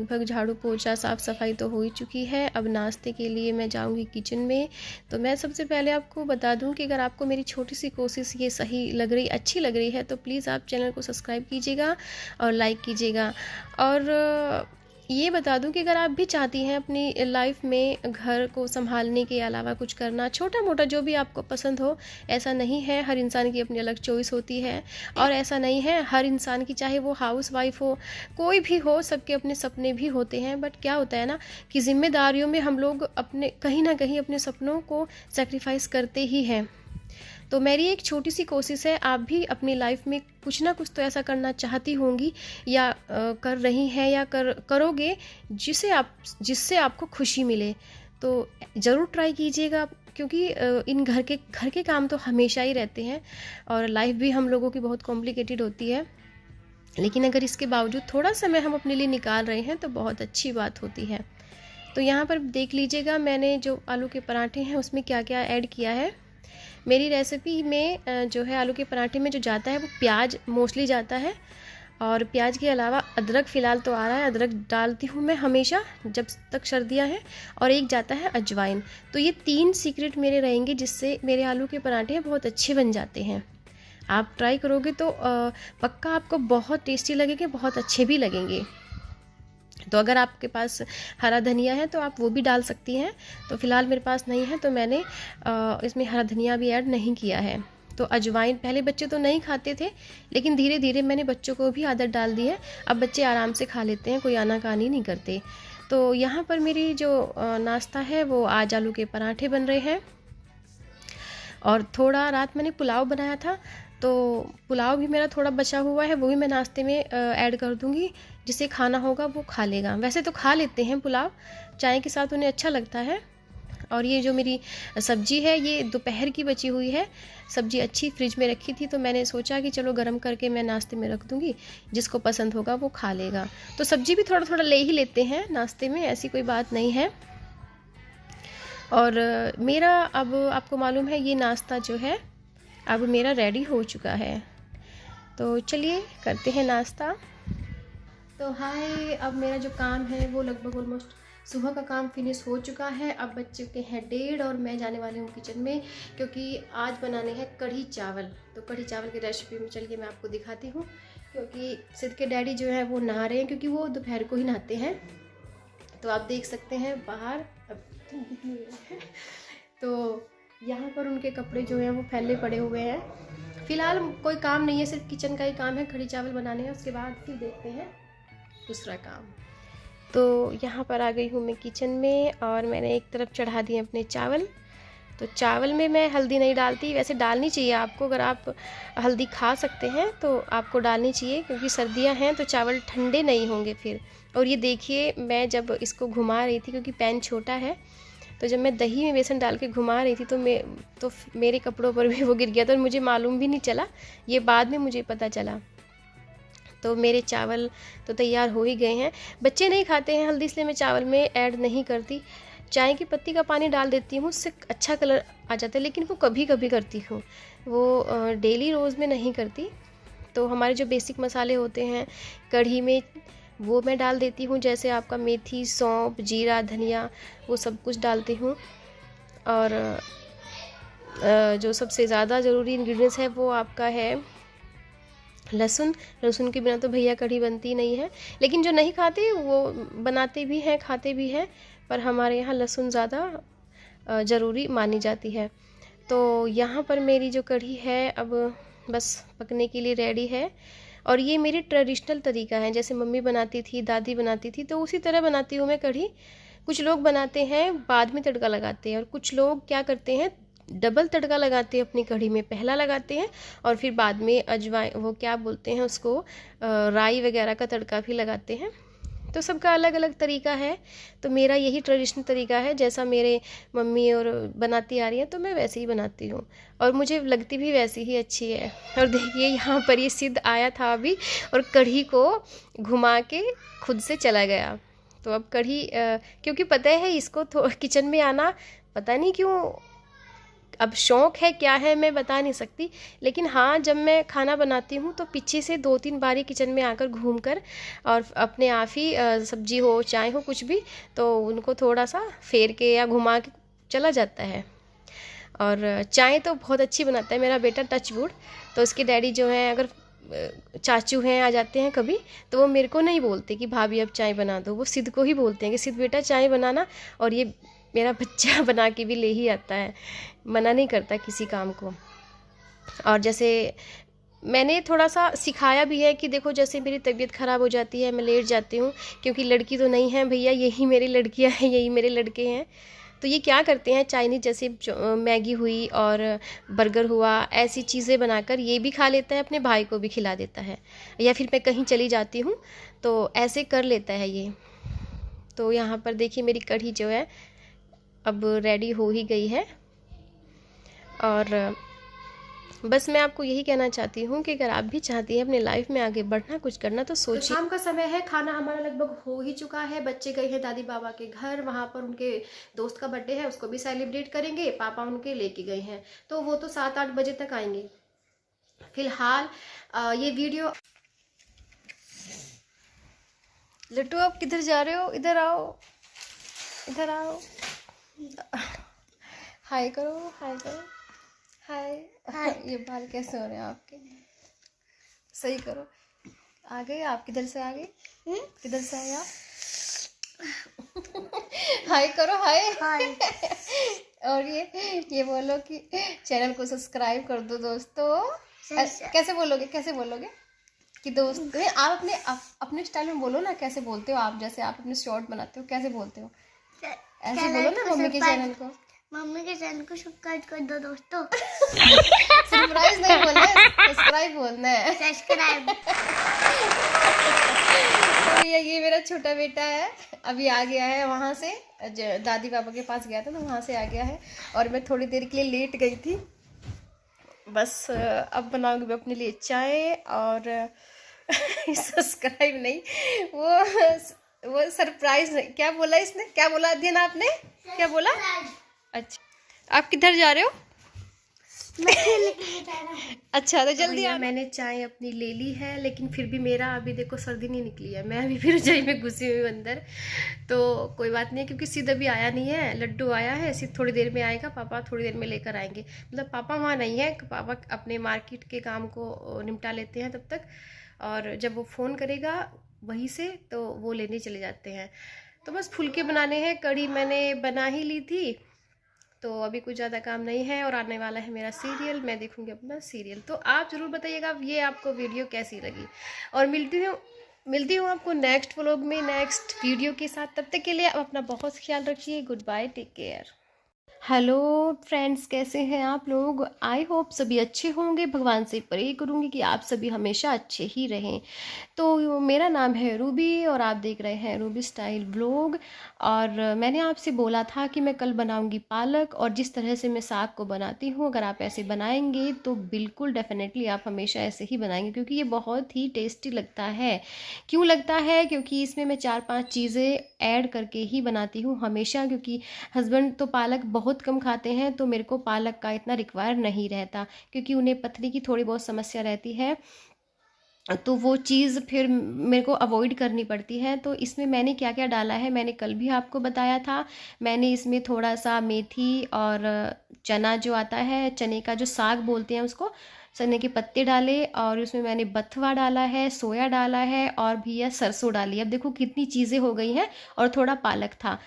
लगभग झाड़ू पोछा साफ़ सफाई तो हो ही चुकी है। अब नाश्ते के लिए मैं जाऊंगी किचन में। तो मैं सबसे पहले आपको बता दूं कि अगर आपको मेरी छोटी सी कोशिश ये सही लग रही, अच्छी लग रही है, तो प्लीज़ आप चैनल को सब्सक्राइब कीजिएगा और लाइक कीजिएगा। और ये बता दूं कि अगर आप भी चाहती हैं अपनी लाइफ में घर को संभालने के अलावा कुछ करना, छोटा मोटा जो भी आपको पसंद हो, ऐसा नहीं है, हर इंसान की अपनी अलग चॉइस होती है। और ऐसा नहीं है हर इंसान की, चाहे वो हाउस वाइफ हो, कोई भी हो, सबके अपने सपने भी होते हैं। बट क्या होता है ना कि जिम्मेदारियों में हम लोग अपने कहीं ना कहीं अपने सपनों को सेक्रीफाइस करते ही हैं। तो मेरी एक छोटी सी कोशिश है, आप भी अपनी लाइफ में कुछ ना कुछ तो ऐसा करना चाहती होंगी या कर रही हैं या करोगे जिससे आपको खुशी मिले। तो ज़रूर ट्राई कीजिएगा, क्योंकि इन घर के काम तो हमेशा ही रहते हैं और लाइफ भी हम लोगों की बहुत कॉम्प्लिकेटेड होती है। लेकिन अगर इसके बावजूद थोड़ा समय हम अपने लिए निकाल रहे हैं तो बहुत अच्छी बात होती है। तो यहाँ पर देख लीजिएगा मैंने जो आलू के पराठे हैं उसमें क्या क्या ऐड किया है। मेरी रेसिपी में जो है आलू के पराठे में जो जाता है वो प्याज मोस्टली जाता है, और प्याज के अलावा अदरक फ़िलहाल तो आ रहा है, अदरक डालती हूँ मैं हमेशा जब तक सर्दियाँ हैं, और एक जाता है अजवाइन। तो ये 3 सीक्रेट मेरे रहेंगे जिससे मेरे आलू के पराठे बहुत अच्छे बन जाते हैं। आप ट्राई करोगे तो पक्का आपको बहुत टेस्टी लगेंगे, बहुत अच्छे भी लगेंगे। तो अगर आपके पास हरा धनिया है तो आप वो भी डाल सकती हैं। तो फ़िलहाल मेरे पास नहीं है तो मैंने इसमें हरा धनिया भी ऐड नहीं किया है। तो अजवाइन पहले बच्चे तो नहीं खाते थे, लेकिन धीरे धीरे मैंने बच्चों को भी आदत डाल दी है। अब बच्चे आराम से खा लेते हैं, कोई आनाकानी नहीं करते। तो यहाँ पर मेरी जो नाश्ता है वो आज आलू के पराठे बन रहे हैं। और थोड़ा रात मैंने पुलाव बनाया था, तो पुलाव भी मेरा थोड़ा बचा हुआ है, वो भी मैं नाश्ते में ऐड कर दूंगी। जिसे खाना होगा वो खा लेगा। वैसे तो खा लेते हैं पुलाव, चाय के साथ उन्हें अच्छा लगता है। और ये जो मेरी सब्जी है ये दोपहर की बची हुई है। सब्जी अच्छी फ्रिज में रखी थी तो मैंने सोचा कि चलो गरम करके मैं नाश्ते में रख दूंगी, जिसको पसंद होगा वो खा लेगा। तो सब्जी भी थोड़ा थोड़ा ले ही लेते हैं नाश्ते में, ऐसी कोई बात नहीं है। और मेरा अब आपको मालूम है ये नाश्ता जो है अब मेरा रेडी हो चुका है। तो चलिए करते हैं नाश्ता। तो हाय, अब मेरा जो काम है वो लगभग ऑलमोस्ट सुबह का काम फिनिश हो चुका है। अब बज चुके हैं 1:30 और मैं जाने वाली हूँ किचन में, क्योंकि आज बनाने हैं कढ़ी चावल। तो कढ़ी चावल की रेसिपी में चलिए मैं आपको दिखाती हूँ। क्योंकि सिद्ध के डैडी जो है वो नहा रहे हैं, क्योंकि वो दोपहर को ही नहाते हैं। तो आप देख सकते हैं बाहर तो यहाँ पर उनके कपड़े जो हैं वो फैले पड़े हुए हैं। फ़िलहाल कोई काम नहीं है, सिर्फ किचन का ही काम है, कढ़ी चावल बनाने हैं। उसके बाद फिर देखते हैं दूसरा काम। तो यहाँ पर आ गई हूँ मैं किचन में, और मैंने एक तरफ चढ़ा दिए अपने चावल। तो चावल में मैं हल्दी नहीं डालती, वैसे डालनी चाहिए आपको, अगर आप हल्दी खा सकते हैं तो आपको डालनी चाहिए, क्योंकि सर्दियाँ हैं तो चावल ठंडे नहीं होंगे फिर। और ये देखिए मैं जब इसको घुमा रही थी, क्योंकि पैन छोटा है, तो जब मैं दही में बेसन डाल के घुमा रही थी तो मेरे कपड़ों पर भी वो गिर गया था, और मुझे मालूम भी नहीं चला, ये बाद में मुझे पता चला। तो मेरे चावल तो तैयार हो ही गए हैं। बच्चे नहीं खाते हैं हल्दी, इसलिए मैं चावल में ऐड नहीं करती। चाय की पत्ती का पानी डाल देती हूँ, उससे अच्छा कलर आ जाता है, लेकिन वो कभी कभी करती हूँ, वो डेली रोज़ में नहीं करती। तो हमारे जो बेसिक मसाले होते हैं कढ़ी में वो मैं डाल देती हूँ, जैसे आपका मेथी, सौंफ, जीरा, धनिया, वो सब कुछ डालती हूँ। और जो सबसे ज़्यादा ज़रूरी इंग्रेडिएंट्स है वो आपका है लहसुन। लहसुन के बिना तो भैया कढ़ी बनती नहीं है, लेकिन जो नहीं खाते वो बनाते भी हैं, खाते भी हैं, पर हमारे यहाँ लहसुन ज़्यादा ज़रूरी मानी जाती है। तो यहाँ पर मेरी जो कढ़ी है अब बस पकने के लिए रेडी है। और ये मेरी ट्रेडिशनल तरीका है, जैसे मम्मी बनाती थी, दादी बनाती थी, तो उसी तरह बनाती हूँ मैं कढ़ी। कुछ लोग बनाते हैं बाद में तड़का लगाते हैं, और कुछ लोग क्या करते हैं डबल तड़का लगाते हैं अपनी कढ़ी में, पहला लगाते हैं और फिर बाद में अजवाइन, वो क्या बोलते हैं उसको, राई वगैरह का तड़का भी लगाते हैं। तो सबका अलग अलग तरीका है। तो मेरा यही ट्रेडिशनल तरीका है, जैसा मेरे मम्मी और बनाती आ रही है तो मैं वैसे ही बनाती हूँ, और मुझे लगती भी वैसी ही अच्छी है। और देखिए यहाँ पर ये सिद्ध आया था अभी, और कढ़ी को घुमा के खुद से चला गया। तो अब कढ़ी क्योंकि पता है इसको किचन में आना पता नहीं क्यों अब शौक़ है क्या है मैं बता नहीं सकती, लेकिन हाँ जब मैं खाना बनाती हूँ तो पीछे से 2-3 बारी किचन में आकर घूमकर और अपने आप ही सब्जी हो चाय हो कुछ भी, तो उनको थोड़ा सा फेर के या घुमा के चला जाता है। और चाय तो बहुत अच्छी बनाता है मेरा बेटा, टच वुड। तो उसके डैडी जो हैं, अगर चाचू हैं आ जाते हैं कभी, तो वो मेरे को नहीं बोलते कि भाभी अब चाय बना दो, वो सिद्ध को ही बोलते हैं कि सिद्ध बेटा चाय बनाना। और ये मेरा बच्चा बना के भी ले ही आता है, मना नहीं करता किसी काम को। और जैसे मैंने थोड़ा सा सिखाया भी है कि देखो जैसे मेरी तबीयत ख़राब हो जाती है, मैं लेट जाती हूँ, क्योंकि लड़की तो नहीं है भैया, यही मेरी लड़कियाँ हैं, यही मेरे लड़के हैं। तो ये क्या करते हैं, चाइनीज़ जैसे मैगी हुई और बर्गर हुआ, ऐसी चीज़ें बनाकर ये भी खा लेता है, अपने भाई को भी खिला देता है। या फिर मैं कहीं चली जाती हूँ तो ऐसे कर लेता है ये। तो यहाँ पर देखिए मेरी कढ़ी जो है अब रेडी हो ही गई है। और बस मैं आपको यही कहना चाहती हूँ कि अगर आप भी चाहती हैं अपने लाइफ में आगे बढ़ना, कुछ करना, तो सोचिए। तो शाम का समय है, खाना हमारा लगभग हो ही चुका है। बच्चे गए हैं दादी बाबा के घर, वहाँ पर उनके दोस्त का बर्थडे है, उसको भी सेलिब्रेट करेंगे। पापा उनके लेके गए हैं, तो वो तो 7-8 बजे तक आएंगे। फिलहाल ये वीडियो। लट्टू आप किधर जा रहे हो, इधर आओ, इधर आओ, हाय करो, हाय करो, हाय। ये बाल कैसे हो रहे हैं आपके, सही करो। आ गए आप, किधर से आ गए, किधर से आए आप, हाय करो, हाय हाय। और ये बोलो कि चैनल को सब्सक्राइब कर दो दोस्तों। कैसे बोलोगे, कैसे बोलोगे कि दोस्त, आप अपने स्टाइल में बोलो ना, कैसे बोलते हो आप, जैसे आप अपने शॉर्ट बनाते हो कैसे बोलते हो, ऐसे बोलो ना। मम्मी के चैनल को, मम्मी के चैनल को सब्सक्राइब कर दो दोस्तों। सरप्राइज नहीं बोलना है, सब्सक्राइब बोलना है, सब्सक्राइब। तो ये मेरा छोटा बेटा है, अभी आ गया है वहाँ से, दादी बाबा के पास गया था तो वहाँ से आ गया है। और मैं थोड़ी देर के लिए लेट गई थी। बस अब बनाऊंगी मैं अपने लिए चाय। और सब्सक्राइब नहीं, वो सरप्राइज नहीं, क्या बोला इसने, क्या बोला अध्ययन आपने, क्या बोला। अच्छा आप किधर जा रहे हो, अच्छा तो जल्दी आ। मैंने चाय अपनी ले ली है, लेकिन फिर भी मेरा अभी देखो सर्दी नहीं निकली है, मैं अभी फिर रजाई में घुसी हुई अंदर। तो कोई बात नहीं है, क्योंकि सिद्ध अभी आया नहीं है, लड्डू आया है, सिद्ध थोड़ी देर में आएगा, पापा थोड़ी देर में लेकर आएंगे। मतलब पापा वहाँ नहीं है, पापा अपने मार्केट के काम को निपटा लेते हैं तब तक, और जब वो फ़ोन करेगा वहीं से तो वो लेने चले जाते हैं। तो बस फुलके बनाने हैं, कढ़ी मैंने बना ही ली थी, तो अभी कुछ ज़्यादा काम नहीं है। और आने वाला है मेरा सीरियल, मैं देखूंगी अपना सीरियल। तो आप ज़रूर बताइएगा ये आपको वीडियो कैसी लगी, और मिलती हूँ आपको नेक्स्ट व्लॉग में, नेक्स्ट वीडियो के साथ। तब तक के लिए आप अपना बहुत ख्याल रखिए, good bye, take care. Hello friends, कैसे हैं आप लोग, आई होप सभी अच्छे होंगे। भगवान से प्रे करूँगी कि आप सभी हमेशा अच्छे ही रहें। तो मेरा नाम है रूबी और आप देख रहे हैं रूबी स्टाइल व्लॉग। और मैंने आपसे बोला था कि मैं कल बनाऊंगी पालक, और जिस तरह से मैं साग को बनाती हूँ अगर आप ऐसे बनाएंगे तो बिल्कुल डेफिनेटली आप हमेशा ऐसे ही बनाएंगे, क्योंकि ये बहुत ही टेस्टी लगता है। क्यों लगता है, क्योंकि इसमें मैं 4-5 चीज़ें ऐड करके ही बनाती हूँ हमेशा, क्योंकि हस्बैंड तो पालक बहुत कम खाते हैं, तो मेरे को पालक का इतना रिक्वायर नहीं रहता, क्योंकि उन्हें पथरी की थोड़ी बहुत समस्या रहती है, तो वो चीज़ फिर मेरे को अवॉइड करनी पड़ती है। तो इसमें मैंने क्या क्या डाला है मैंने कल भी आपको बताया था। मैंने इसमें थोड़ा सा मेथी और चना जो आता है, चने का जो साग बोलते हैं उसको, चने के पत्ते डाले, और उसमें मैंने बथुआ डाला है, सोया डाला है, और भी यह सरसों डाली है। अब देखो कितनी चीज़ें हो गई हैं, और थोड़ा पालक था।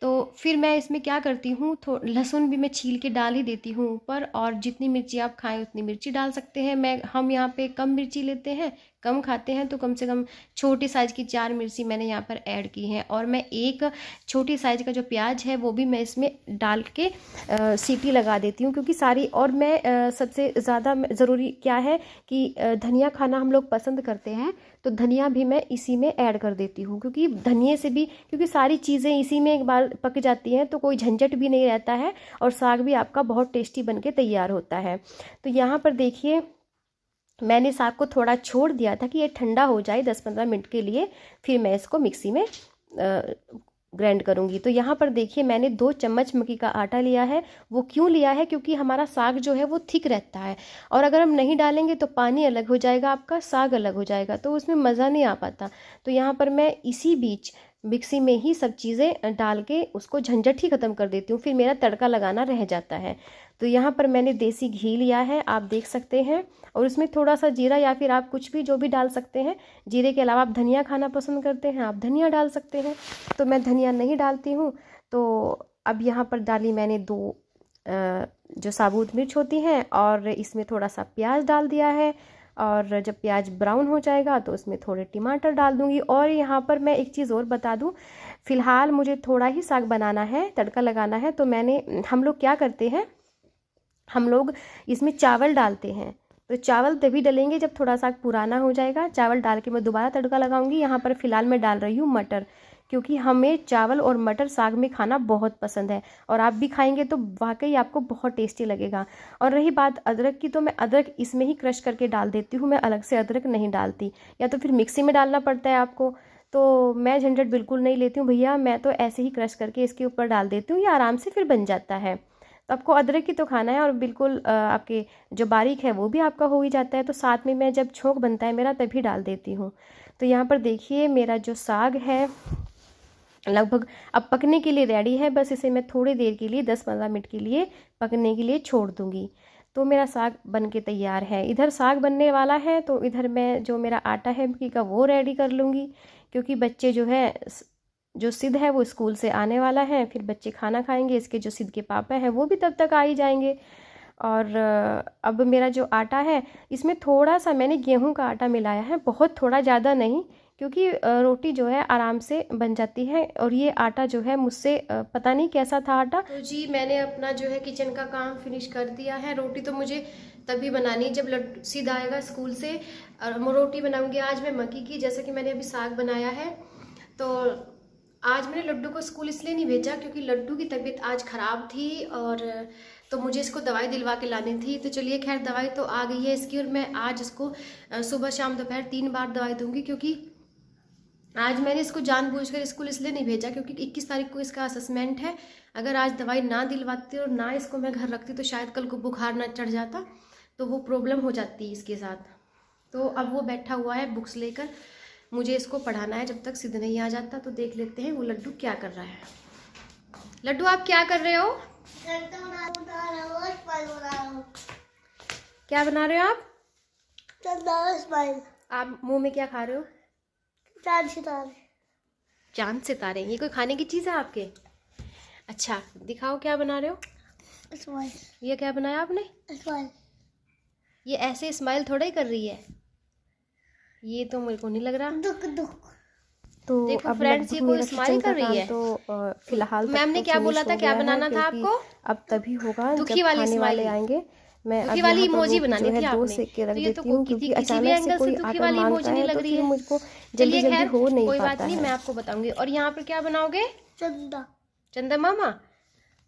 तो फिर मैं इसमें क्या करती हूँ, लहसुन भी मैं छील के डाल ही देती हूँ ऊपर, और जितनी मिर्ची आप खाएं उतनी मिर्ची डाल सकते हैं। हम यहाँ पे कम मिर्ची लेते हैं, कम खाते हैं, तो कम से कम छोटी साइज़ की 4 मिर्ची मैंने यहाँ पर ऐड की हैं। और मैं एक छोटी साइज़ का जो प्याज है वो भी मैं इसमें डाल के सीटी लगा देती हूँ, क्योंकि सारी। और मैं सबसे ज़्यादा ज़रूरी क्या है कि धनिया खाना हम लोग पसंद करते हैं, तो धनिया भी मैं इसी में ऐड कर देती हूँ, क्योंकि धनिए से भी, क्योंकि सारी चीज़ें इसी में एक बार पक जाती हैं, तो कोई झंझट भी नहीं रहता है, और साग भी आपका बहुत टेस्टी बनके तैयार होता है। तो यहाँ पर देखिए मैंने साग को थोड़ा छोड़ दिया था कि ये ठंडा हो जाए 10-15 मिनट के लिए, फिर मैं इसको मिक्सी में ग्राइंड करूँगी। तो यहाँ पर देखिए मैंने 2 चम्मच मक्की का आटा लिया है। वो क्यों लिया है? क्योंकि हमारा साग जो है वो थिक रहता है, और अगर हम नहीं डालेंगे तो पानी अलग हो जाएगा, आपका साग अलग हो जाएगा, तो उसमें मज़ा नहीं आ पाता। तो यहाँ पर मैं इसी बीच मिक्सी में ही सब चीज़ें डाल के उसको झंझट ही ख़त्म कर देती हूँ, फिर मेरा तड़का लगाना रह जाता है। तो यहाँ पर मैंने देसी घी लिया है, आप देख सकते हैं, और उसमें थोड़ा सा जीरा या फिर आप कुछ भी जो भी डाल सकते हैं। जीरे के अलावा आप धनिया खाना पसंद करते हैं, आप धनिया डाल सकते हैं, तो मैं धनिया नहीं डालती हूँ। तो अब यहाँ पर डाली मैंने 2 जो साबुत मिर्च होती हैं, और इसमें थोड़ा सा प्याज डाल दिया है, और जब प्याज ब्राउन हो जाएगा तो उसमें थोड़े टमाटर डाल दूँगी। और यहाँ पर मैं एक चीज़ और बता दूँ, फ़िलहाल मुझे थोड़ा ही साग बनाना है, तड़का लगाना है, तो हम लोग क्या करते हैं, हम लोग इसमें चावल डालते हैं। तो चावल तभी डलेंगे जब थोड़ा साग पुराना हो जाएगा, चावल डाल के मैं दोबारा तड़का लगाऊंगी। यहाँ पर फ़िलहाल मैं डाल रही हूँ मटर, क्योंकि हमें चावल और मटर साग में खाना बहुत पसंद है, और आप भी खाएंगे तो वाकई आपको बहुत टेस्टी लगेगा। और रही बात अदरक की, तो मैं अदरक इसमें ही क्रश करके डाल देती हूँ, मैं अलग से अदरक नहीं डालती, या तो फिर मिक्सी में डालना पड़ता है आपको। तो मैं झंझट बिल्कुल नहीं लेती हूँ भैया, मैं तो ऐसे ही क्रश करके इसके ऊपर डाल देती हूँ, ये आराम से फिर बन जाता है। तो आपको अदरक की तो खाना है, और बिल्कुल आपके जो बारीक है वो भी आपका हो ही जाता है। तो साथ में मैं जब छोंक बनता है मेरा तभी डाल देती हूँ। तो यहाँ पर देखिए मेरा जो साग है लगभग अब पकने के लिए रेडी है, बस इसे मैं थोड़ी देर के लिए 10-15 मिनट के लिए पकने के लिए छोड़ दूँगी। तो मेरा साग बन के तैयार है। इधर साग बनने वाला है, तो इधर मैं जो मेरा आटा है मक्की का वो रेडी कर लूँगी, क्योंकि बच्चे जो सिद्ध है वो स्कूल से आने वाला है, फिर बच्चे खाना खाएंगे, इसके जो सिद्ध के पापा हैं वो भी तब तक आ ही जाएंगे। और अब मेरा जो आटा है इसमें थोड़ा सा मैंने गेहूं का आटा मिलाया है, बहुत थोड़ा, ज़्यादा नहीं, क्योंकि रोटी जो है आराम से बन जाती है। और ये आटा जो है मुझसे पता नहीं कैसा था आटा। तो जी मैंने अपना जो है किचन का काम फिनिश कर दिया है। रोटी तो मुझे तभी बनानी जब सिद्ध आएगा स्कूल से, और रोटी बनाऊंगी आज मैं मक्की की, जैसा कि मैंने अभी साग बनाया है। तो आज मैंने लड्डू को स्कूल इसलिए नहीं भेजा क्योंकि लड्डू की तबीयत आज ख़राब थी, और तो मुझे इसको दवाई दिलवा के लानी थी। तो चलिए खैर दवाई तो आ गई है इसकी, और मैं आज इसको सुबह शाम दोपहर 3 बार दवाई दूंगी, क्योंकि आज मैंने इसको जानबूझकर स्कूल इसलिए नहीं भेजा क्योंकि 21 तारीख को इसका असेसमेंट है। अगर आज दवाई ना दिलवाती और ना इसको मैं घर रखती तो शायद कल को बुखार ना चढ़ जाता, तो वो प्रॉब्लम हो जाती है इसके साथ। तो अब वो बैठा हुआ है बुक्स लेकर, मुझे इसको पढ़ाना है जब तक सिद्ध नहीं आ जाता। तो देख लेते हैं वो लड्डू क्या कर रहा है। लड्डू आप क्या कर रहे हो? क्या बना रहे हो आप? आप मुंह में क्या खा रहे हो? चांद सितारे। चांद सितारे, ये कोई खाने की चीज़ है आपके? अच्छा दिखाओ क्या बना रहे हो। स्माइल। ये क्या बनाया आपने? स्माइल। ये ऐसे स्माइल थोड़ा ही कर रही है, ये तो मेरे को नहीं लग रहा। दुख दुख। तो देखो फ्रेंड्स, ये कोई स्माइल कर रही है। तो फिलहाल मैम ने क्या बोला था, क्या बनाना था आपको? अब तभी होगा दुखी जब वाली खाने वाले स्माइल आएंगे। मैं दुखी वाली इमोजी बनानी थी दो आपने, सेक के रख तो ये तो देती हूँ, क्योंकि अचानक से कोई दुखी आटा वाली मांगता इमोजी नहीं है लग तो रही फिर है। मुझको चलिए जल्दी खैर हो नहीं कोई बात पाता नहीं, है। मैं आपको बताऊंगी। और यहाँ पर क्या बनाओगे? चंदा। चंदा मामा।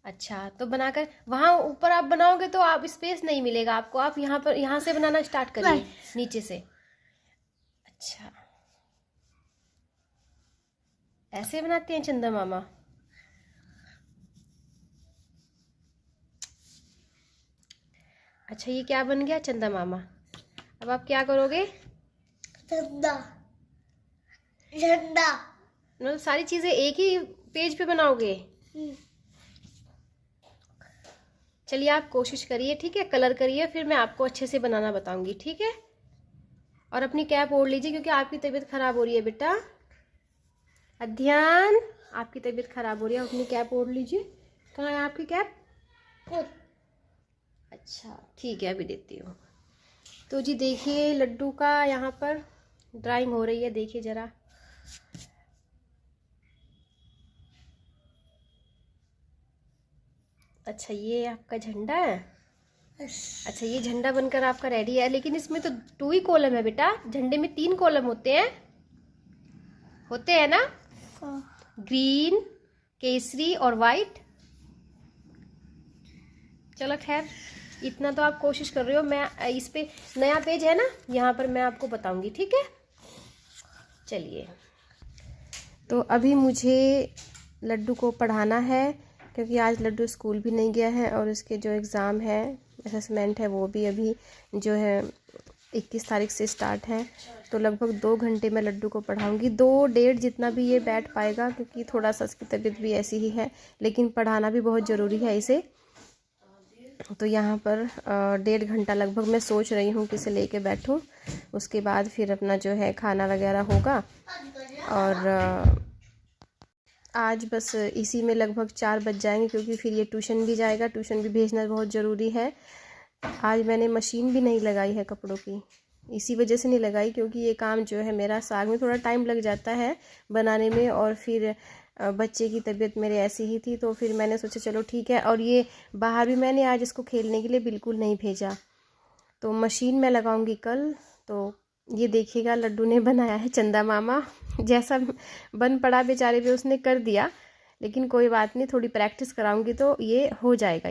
अच्छा तो बनाकर वहाँ ऊपर आप बनाओगे तो आप स्पेस नहीं मिलेगा आपको, आप यहाँ से बनाना स्टार्ट करिए नीचे से। अच्छा ऐसे बनाते हैं चंदा मामा। अच्छा ये क्या बन गया? चंदा मामा। अब आप क्या करोगे? चंदा। झंडा। मतलब सारी चीजें एक ही पेज पे बनाओगे? चलिए आप कोशिश करिए, ठीक है, कलर करिए, फिर मैं आपको अच्छे से बनाना बताऊंगी, ठीक है। और अपनी कैप ओढ़ लीजिए क्योंकि आपकी तबीयत खराब हो रही है बेटा। अध्ययन, आपकी तबीयत खराब हो रही है, अपनी कैप ओढ़ लीजिए। कहाँ है आपकी कैप? अच्छा ठीक है अभी देती हूँ। तो जी देखिए लड्डू का यहाँ पर ड्राइंग हो रही है, देखिए जरा। अच्छा ये आपका झंडा है। अच्छा ये झंडा बनकर आपका रेडी है, लेकिन इसमें तो 2 ही कॉलम है बेटा, झंडे में 3 कॉलम होते हैं ना? ग्रीन, केसरी और वाइट। चलो खैर इतना तो आप कोशिश कर रहे हो, मैं इस पे नया पेज है ना, यहाँ पर मैं आपको बताऊंगी, ठीक है। चलिए तो अभी मुझे लड्डू को पढ़ाना है, क्योंकि आज लड्डू स्कूल भी नहीं गया है और इसके जो एग्ज़ाम है, असेसमेंट है, वो भी अभी जो है 21 तारीख से स्टार्ट है। तो लगभग 2 घंटे मैं लड्डू को पढ़ाऊँगी, 2-1.5 जितना भी ये बैठ पाएगा, क्योंकि थोड़ा सा इसकी तबीयत भी ऐसी ही है, लेकिन पढ़ाना भी बहुत ज़रूरी है इसे। तो यहाँ पर 1.5 घंटा लगभग मैं सोच रही हूँ कि इसे लेके बैठूँ। उसके बाद फिर अपना जो है खाना वगैरह होगा, और आज बस इसी में लगभग 4 बज जाएंगे, क्योंकि फिर ये ट्यूशन भी जाएगा, ट्यूशन भी भेजना बहुत ज़रूरी है। आज मैंने मशीन भी नहीं लगाई है कपड़ों की, इसी वजह से नहीं लगाई क्योंकि ये काम जो है मेरा, साग में थोड़ा टाइम लग जाता है बनाने में, और फिर बच्चे की तबीयत मेरे ऐसी ही थी, तो फिर मैंने सोचा चलो ठीक है। और ये बाहर भी मैंने आज इसको खेलने के लिए बिल्कुल नहीं भेजा, तो मशीन मैं लगाऊंगी कल। तो ये देखिएगा लड्डू ने बनाया है चंदा मामा, जैसा बन पड़ा बेचारे पे उसने कर दिया, लेकिन कोई बात नहीं, थोड़ी प्रैक्टिस कराऊंगी तो ये हो जाएगा।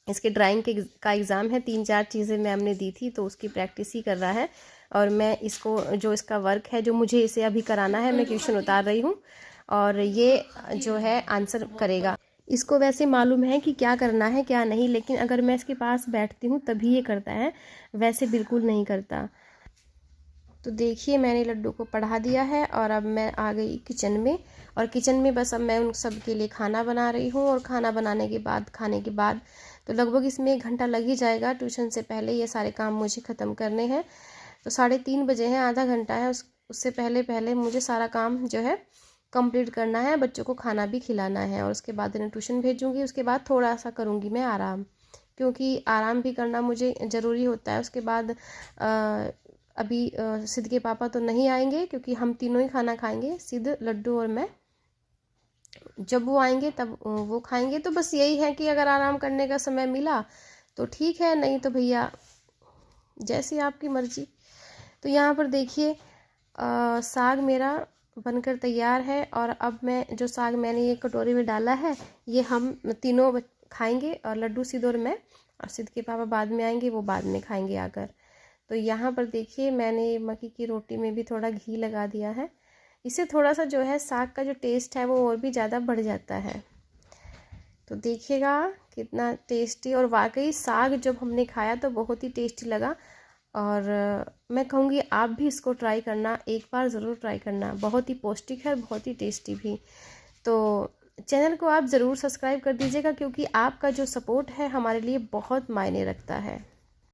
इसके ड्राइंग का एग्ज़ाम है, 3-4 चीज़ें मैम ने दी थी, तो उसकी प्रैक्टिस ही कर रहा है। और मैं इसको जो इसका वर्क है, जो मुझे इसे अभी कराना है, मैं क्वेश्चन उतार रही हूँ, और ये जो है आंसर करेगा। इसको वैसे मालूम है कि क्या करना है क्या नहीं, लेकिन अगर मैं इसके पास बैठती हूँ तभी ये करता है, वैसे बिल्कुल नहीं करता। तो देखिए मैंने लड्डू को पढ़ा दिया है, और अब मैं आ गई किचन में, और किचन में बस अब मैं उन सब के लिए खाना बना रही हूँ। और खाना बनाने के बाद, खाने के बाद तो लगभग इसमें 1 घंटा लग ही जाएगा। ट्यूशन से पहले ये सारे काम मुझे ख़त्म करने हैं। तो 3:30 बजे हैं, आधा घंटा है, उससे पहले मुझे सारा काम जो है कंप्लीट करना है। बच्चों को खाना भी खिलाना है, और उसके बाद इन्हें ट्यूशन भेजूँगी। उसके बाद थोड़ा सा करूँगी मैं आराम, क्योंकि आराम भी करना मुझे ज़रूरी होता है। उसके बाद अभी सिद्ध के पापा तो नहीं आएंगे, क्योंकि हम तीनों ही खाना खाएंगे, सिद्ध, लड्डू और मैं। जब वो आएंगे तब वो खाएंगे। तो बस यही है कि अगर आराम करने का समय मिला तो ठीक है, नहीं तो भैया जैसी आपकी मर्जी। तो यहाँ पर देखिए साग मेरा बनकर तैयार है, और अब मैं जो साग मैंने ये कटोरी में डाला है, ये हम तीनों खाएंगे, और लड्डू, सिद्ध और मैं, और सिद्ध के पापा बाद में आएंगे, वो बाद में खाएंगे आकर। तो यहाँ पर देखिए मैंने मक्की की रोटी में भी थोड़ा घी लगा दिया है, इससे थोड़ा सा जो है साग का जो टेस्ट है वो और भी ज़्यादा बढ़ जाता है। तो देखिएगा कितना टेस्टी, और वाकई साग जब हमने खाया तो बहुत ही टेस्टी लगा। और मैं कहूँगी आप भी इसको ट्राई करना, एक बार ज़रूर ट्राई करना, बहुत ही पौष्टिक है, बहुत ही टेस्टी भी। तो चैनल को आप ज़रूर सब्सक्राइब कर दीजिएगा, क्योंकि आपका जो सपोर्ट है हमारे लिए बहुत मायने रखता है।